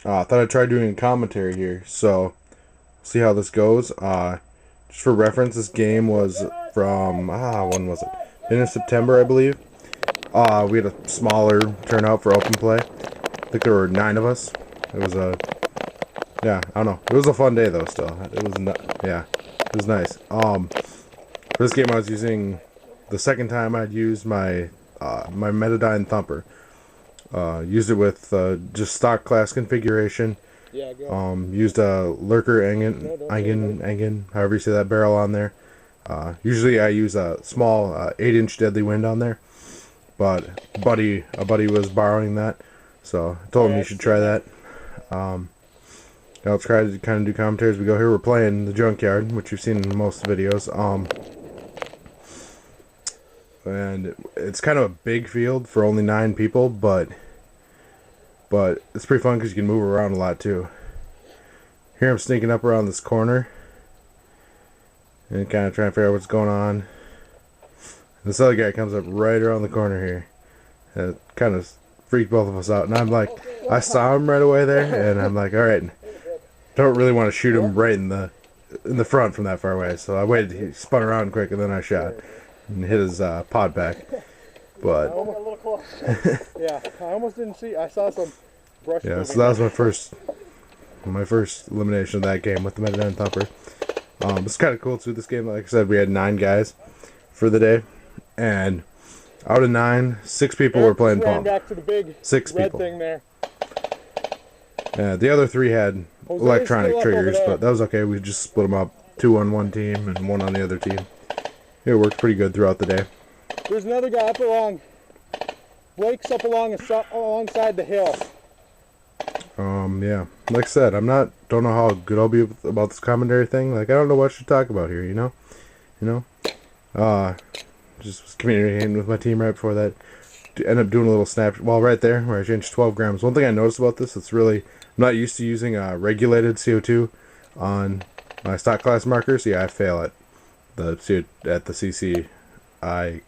I thought I'd try doing a commentary here, so see how this goes. Just for reference, this game was from when was it? In September, I believe. We had a smaller turnout for open play. I think there were 9 of us. It was a yeah, I don't know. It was a fun day though. Still, it was yeah, it was nice. For this game, I was using the second time I'd used my Metadyne Thumper. Used it with just stock class configuration. Yeah, go. Used a lurker however you say that barrel on there. Usually I use a small 8-inch deadly wind on there, but a buddy was borrowing that, so I told him he should try that. I'll try to kind of do commentary as we go here. We're playing the junkyard, which you've seen in most videos. And it's kind of a big field for only 9 people, but it's pretty fun because you can move around a lot too. Here I'm sneaking up around this corner and kind of trying to figure out what's going on. This other guy comes up right around the corner here. It kind of freaked both of us out, and I'm like, I saw him right away there, and I'm like, all right, don't really want to shoot him right in the front from that far away. So I waited. He spun around quick, and then I shot and hit his pod pack. But yeah, I almost didn't see. I saw some brush. Yeah, so that was my first elimination of that game with the Metadyne Thumper. It's kind of cool too. This game, like I said, we had 9 guys for the day, and out of 9, 6 people were playing pump. Back to the big 6 red people. Thing there. The other 3 had electronic triggers, but that was okay. We just split them up, 2 on one team and 1 on the other team. It worked pretty good throughout the day. There's another guy up along. Blake's up alongside the hill. Yeah. Like I said, don't know how good I'll be about this commentary thing. Like, I don't know what I should talk about here, you know? Just was communicating with my team right before that. End up doing a little snap, well, right there, where I changed 12 grams. One thing I noticed about this, I'm not used to using regulated CO2 on my stock class markers. Yeah, I fail at the CCI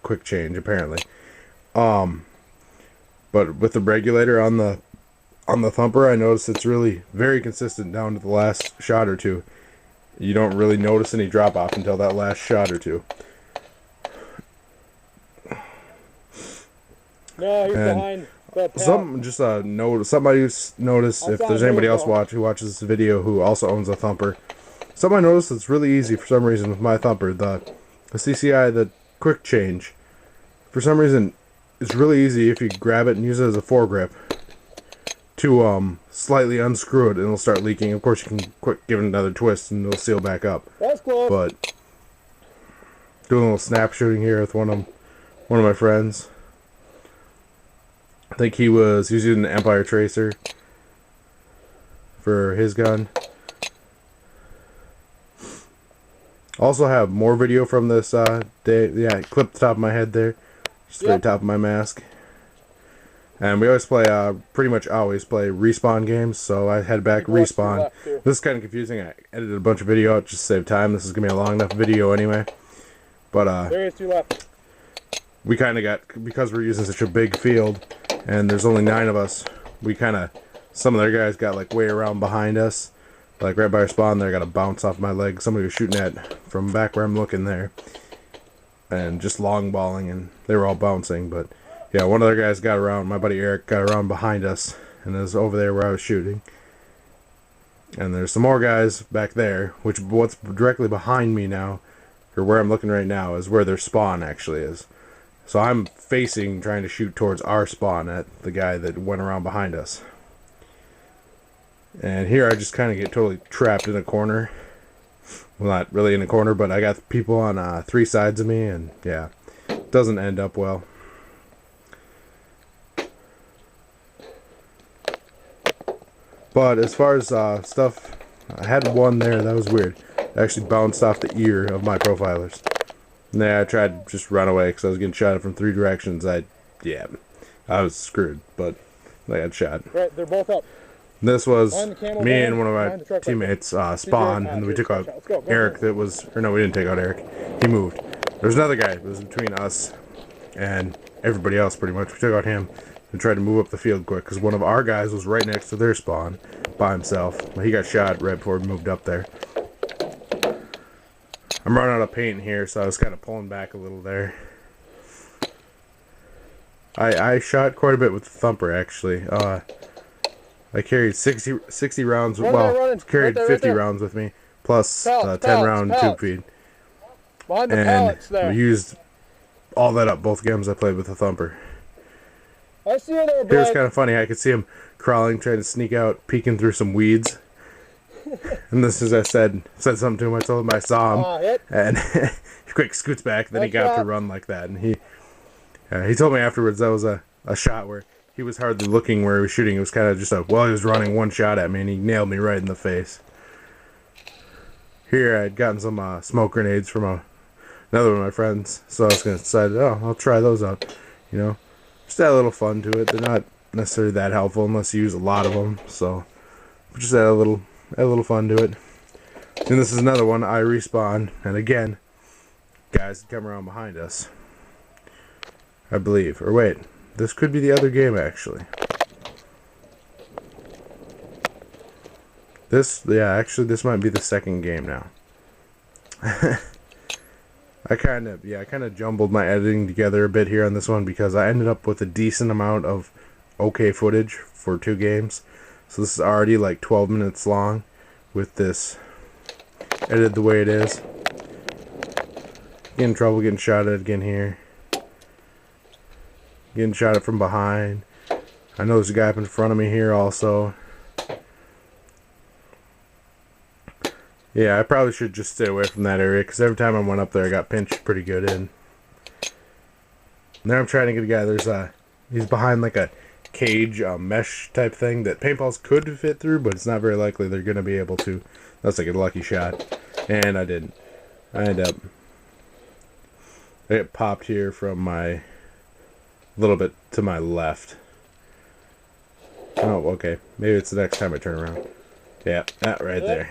quick change, apparently. But with the regulator on the Thumper, I noticed it's really very consistent down to the last shot or two. You don't really notice any drop off until that last shot or two. No, he's behind the somebody noticed, if there's anybody else who watches this video who also owns a Thumper. Somebody noticed it's really easy for some reason with my Thumper, the CCI, the quick change. For some reason, it's really easy if you grab it and use it as a foregrip to slightly unscrew it, and it'll start leaking. Of course, you can give it another twist and it'll seal back up. That's close. But doing a little snap shooting here with one of my friends. I think he was using an Empire Tracer for his gun. Also have more video from this day. Yeah, clip the top of my head there. Just the very top of my mask. And we always play, pretty much always play respawn games, so I head back, respawn. This is kind of confusing. I edited a bunch of video out just to save time. This is going to be a long enough video anyway. But, there is 2 left. We kind of got, because we're using such a big field, and there's only 9 of us, some of their guys got, like, way around behind us. Like, right by our spawn there, got a bounce off my leg. Somebody was shooting at from back where I'm looking there. And just long balling, and they were all bouncing, but yeah, one of their guys got around, my buddy Eric got around behind us, and is over there where I was shooting. And there's some more guys back there, what's directly behind me now, or where I'm looking right now, is where their spawn actually is. So I'm facing, trying to shoot towards our spawn at the guy that went around behind us. And here I just kind of get totally trapped in a corner. Well, not really in a corner, but I got people on 3 sides of me, and yeah, it doesn't end up well. But as far as stuff, I had one there that was weird. It actually bounced off the ear of my profilers. And then I tried to just run away because I was getting shot from 3 directions. I was screwed, but I got shot. Right, they're both up. This was me and one of my teammates spawned, and we took out Eric. We didn't take out Eric. He moved. There was another guy that was between us and everybody else, pretty much. We took out him and tried to move up the field quick because one of our guys was right next to their spawn. by himself. He got shot right before we moved up there. I'm running out of paint here, so I was kind of pulling back a little there. I shot quite a bit with the Thumper, actually. I carried 60 rounds, carried 50 rounds with me, plus 10 round tube feed. Behind the pallets there. We used all that up both games I played with the Thumper. I see you there, It was Blake. kind of funny. I could see him crawling, trying to sneak out, peeking through some weeds. And this is, I said something to him. I told him I saw him, and he quick scoots back. Then he got to run like that, and he told me afterwards that was a shot where he was hardly looking where he was shooting. It was kind of just he was running one shot at me, and he nailed me right in the face. Here, I'd gotten some smoke grenades from another one of my friends, so I was going to decide, I'll try those out. You know, just add a little fun to it. They're not necessarily that helpful unless you use a lot of them, so just add a little fun to it. And this is another one. I respawn, and again, guys come around behind us, I believe. Or wait, this could be the other game, actually. Actually, this might be the second game now. I kind of jumbled my editing together a bit here on this one because I ended up with a decent amount of okay footage for 2 games. So this is already like 12 minutes long with this edited the way it is. Getting in trouble getting shot at again here. Getting shot at from behind. I know there's a guy up in front of me here also. Yeah, I probably should just stay away from that area because every time I went up there I got pinched pretty good in. Now I'm trying to get a guy. He's behind like a cage mesh type thing that paintballs could fit through, but it's not very likely they're going to be able to. That's like a lucky shot. And I didn't. I get popped here from my little bit to my left. Oh, okay. Maybe it's the next time I turn around. Yeah, that right there.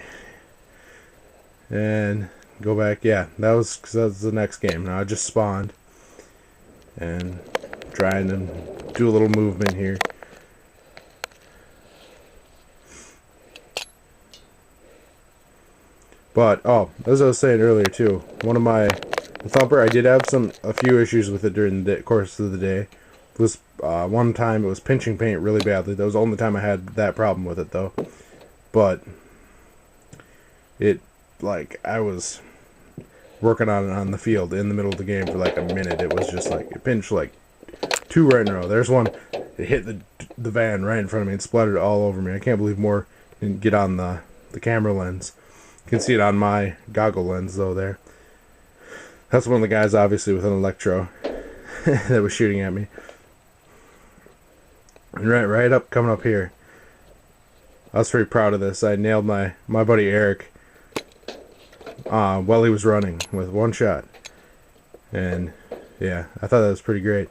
And go back. Yeah, that was the next game. Now I just spawned and trying to do a little movement here. But as I was saying earlier too, the Thumper, I did have a few issues with it during the course of the day. This one time it was pinching paint really badly. That was the only time I had that problem with it though. But I was working on the field in the middle of the game for like a minute. It was just like it pinched like 2 right in a row. There's one. It hit the van right in front of me and splattered all over me. I can't believe more didn't get on the camera lens. You can see it on my goggle lens though there. That's one of the guys obviously with an electro that was shooting at me. And right up coming up here. I was pretty proud of this. I nailed my buddy Eric while he was running with 1 shot. And yeah, I thought that was pretty great.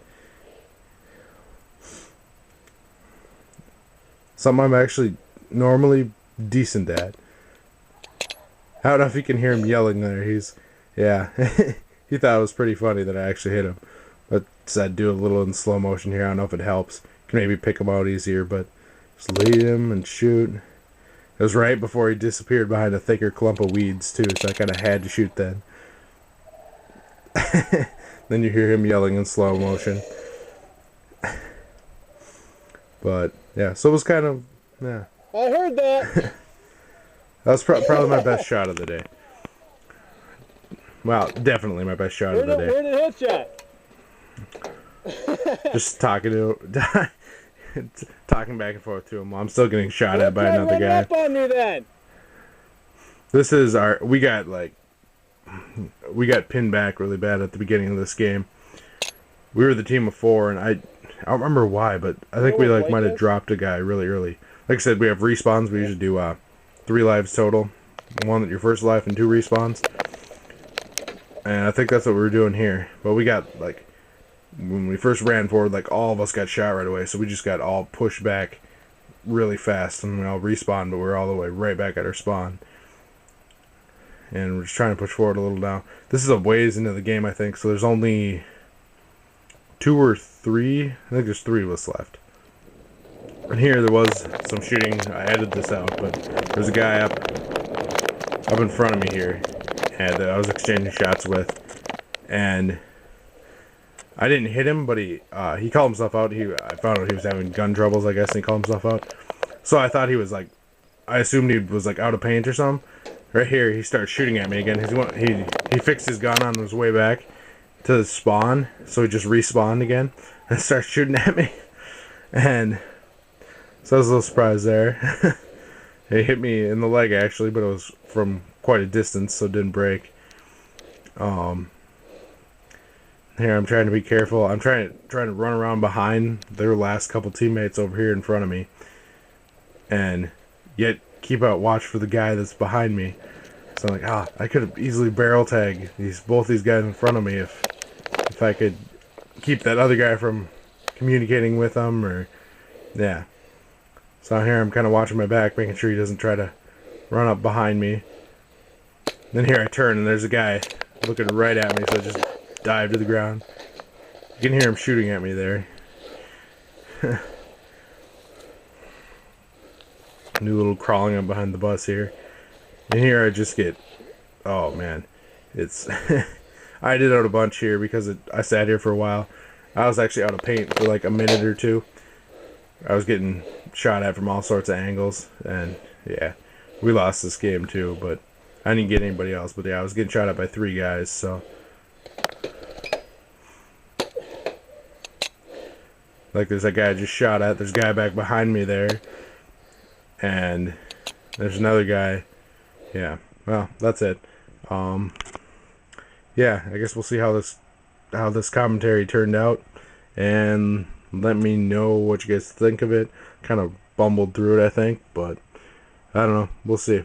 Something I'm actually normally decent at. I don't know if you can hear him yelling there. He thought it was pretty funny that I actually hit him. But I'd do a little in slow motion here. I don't know if it helps. Can maybe pick him out easier, but just lead him and shoot. It was right before he disappeared behind a thicker clump of weeds too, so I kind of had to shoot then. Then you hear him yelling in slow motion. But yeah, so it was kind of I heard that. That was probably my best shot of the day. Well, definitely my best shot of the day. Where did it hit you? Just talking back and forth to him while I'm still getting shot at by another guy. Up on me then. This is we got pinned back really bad at the beginning of this game. We were the team of 4, and I don't remember why, but I think we might have dropped a guy really early. Like I said, we have respawns. We usually do 3 lives total. 1 at your first life and 2 respawns. And I think that's what we were doing here. But we got when we first ran forward, all of us got shot right away, so we just got all pushed back really fast, and we all respawned, but we're all the way right back at our spawn. And we're just trying to push forward a little now. This is a ways into the game, I think, so there's only 2 or 3, I think there's 3 of us left. And here there was some shooting. I edited this out, but there's a guy up in front of me here, and that I was exchanging shots with, and I didn't hit him, but he called himself out. I found out he was having gun troubles, I guess, and he called himself out. So I thought he was like, I assumed he was like out of paint or something. Right here, he started shooting at me again. He fixed his gun on his way back to the spawn, so he just respawned again and started shooting at me. And so I was a little surprised there. He hit me in the leg actually, but it was from quite a distance, so it didn't break. Here I'm trying to be careful. I'm trying to run around behind their last couple teammates over here in front of me, and yet keep out watch for the guy that's behind me. So I'm like, I could have easily barrel tagged both these guys in front of me if I could keep that other guy from communicating with them, or yeah. So here I'm kind of watching my back, making sure he doesn't try to run up behind me. Then here I turn and there's a guy looking right at me, so I just dive to the ground. You can hear him shooting at me there. New little crawling up behind the bus here. And here I just get, oh man, it's I did out a bunch here because I sat here for a while. I was actually out of paint for like a minute or two. I was getting shot at from all sorts of angles, and yeah, we lost this game too, but I didn't get anybody else. But yeah, I was getting shot at by 3 guys, so like there's that guy I just shot at, there's a guy back behind me there, and there's another guy. Yeah, well, that's it. Yeah, I guess we'll see how this commentary turned out, and let me know what you guys think of it. Kind of bumbled through it, I think, but I don't know. We'll see.